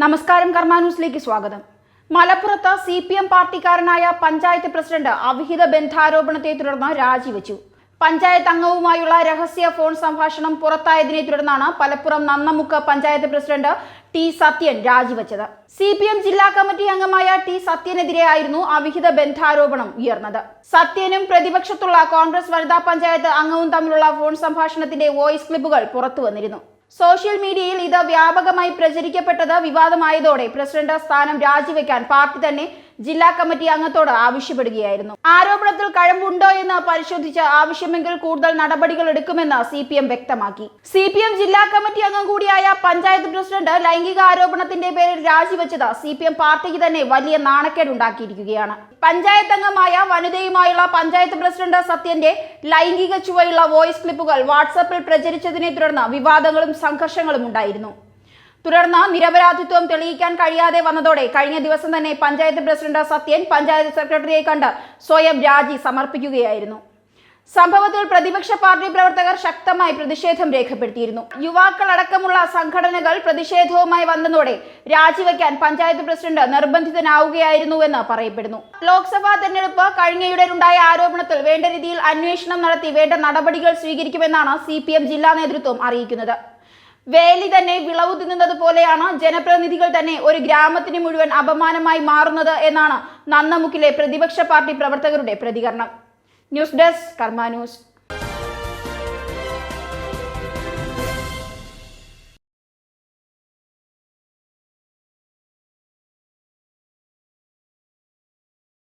നമസ്കാരം, കർമ്മ ന്യൂസിലേക്ക് സ്വാഗതം. മലപ്പുറത്ത് CPM പാർട്ടിക്കാരനായ പഞ്ചായത്ത് പ്രസിഡന്റ് അവിഹിത ബന്ധാരോപണത്തെ തുടർന്ന് രാജിവെച്ചു. പഞ്ചായത്ത് അംഗവുമായുള്ള രഹസ്യ ഫോൺ സംഭാഷണം പുറത്തായതിനെ തുടർന്നാണ് മലപ്പുറം നന്നമുക്ക് പഞ്ചായത്ത് പ്രസിഡന്റ് ടി സത്യൻ രാജിവെച്ചത്. CPM ജില്ലാ കമ്മിറ്റി അംഗമായ ടി സത്യനെതിരെയായിരുന്നു അവിഹിത ബന്ധാരോപണം ഉയർന്നത്. സത്യനും പ്രതിപക്ഷത്തുള്ള കോൺഗ്രസ് വനിതാ പഞ്ചായത്ത് അംഗവും തമ്മിലുള്ള ഫോൺ സംഭാഷണത്തിന്റെ വോയിസ് ക്ലിപ്പുകൾ പുറത്തുവന്നിരുന്നു. സോഷ്യൽ മീഡിയയിൽ ഇത് വ്യാപകമായി പ്രചരിക്കപ്പെട്ടത് വിവാദമായതോടെ പ്രസിഡന്റ് സ്ഥാനം രാജിവെക്കാൻ പാർട്ടി തന്നെ ജില്ലാ കമ്മിറ്റി അംഗത്തോട് ആവശ്യപ്പെടുകയായിരുന്നു. ആരോപണത്തിൽ കഴമ്പുണ്ടോ എന്ന് പരിശോധിച്ച് ആവശ്യമെങ്കിൽ കൂടുതൽ നടപടികൾ എടുക്കുമെന്ന് CPM വ്യക്തമാക്കി. CPM ജില്ലാ കമ്മിറ്റി അംഗം കൂടിയായ പഞ്ചായത്ത് പ്രസിഡന്റ് ലൈംഗിക ആരോപണത്തിന്റെ പേരിൽ രാജിവെച്ചത് CPM പാർട്ടിക്ക് തന്നെ വലിയ നാണക്കേടുണ്ടാക്കിയിരിക്കുകയാണ്. പഞ്ചായത്ത് അംഗമായ വനിതയുമായുള്ള പഞ്ചായത്ത് പ്രസിഡന്റ് സത്യന്റെ ലൈംഗിക ചുവയുള്ള വോയിസ് ക്ലിപ്പുകൾ വാട്സാപ്പിൽ പ്രചരിച്ചതിനെ തുടർന്ന് വിവാദങ്ങളും സംഘർഷങ്ങളും ഉണ്ടായിരുന്നു. തുടർന്ന് നിരപരാധിത്വം തെളിയിക്കാൻ കഴിയാതെ വന്നതോടെ കഴിഞ്ഞ ദിവസം തന്നെ പഞ്ചായത്ത് പ്രസിഡന്റ് സത്യൻ പഞ്ചായത്ത് സെക്രട്ടറിയെ കണ്ട് സ്വയം രാജി സമർപ്പിക്കുകയായിരുന്നു. സംഭവത്തിൽ പ്രതിപക്ഷ പാർട്ടി പ്രവർത്തകർ ശക്തമായി പ്രതിഷേധം രേഖപ്പെടുത്തിയിരുന്നു. യുവാക്കളടക്കമുള്ള സംഘടനകൾ പ്രതിഷേധവുമായി വന്നതോടെ രാജിവെക്കാൻ പഞ്ചായത്ത് പ്രസിഡന്റ് നിർബന്ധിതനാവുകയായിരുന്നുവെന്ന് പറയപ്പെടുന്നു. ലോക്സഭാ തെരഞ്ഞെടുപ്പ് കഴിഞ്ഞയുണ്ടായ ആരോപണത്തിൽ വേണ്ട രീതിയിൽ അന്വേഷണം നടത്തി വേണ്ട നടപടികൾ സ്വീകരിക്കുമെന്നാണ് CPM ജില്ലാ നേതൃത്വം അറിയിക്കുന്നത്. വേലി തന്നെ വിളവ് തിന്നുന്നത് പോലെയാണ് ജനപ്രതിനിധികൾ തന്നെ ഒരു ഗ്രാമത്തിന് മുഴുവൻ അപമാനമായി മാറുന്നത് എന്നാണ് നന്നമുക്കിലെ പ്രതിപക്ഷ പാർട്ടി പ്രവർത്തകരുടെ പ്രതികരണം. ന്യൂസ് ഡെസ്ക്, കർമ്മ ന്യൂസ്.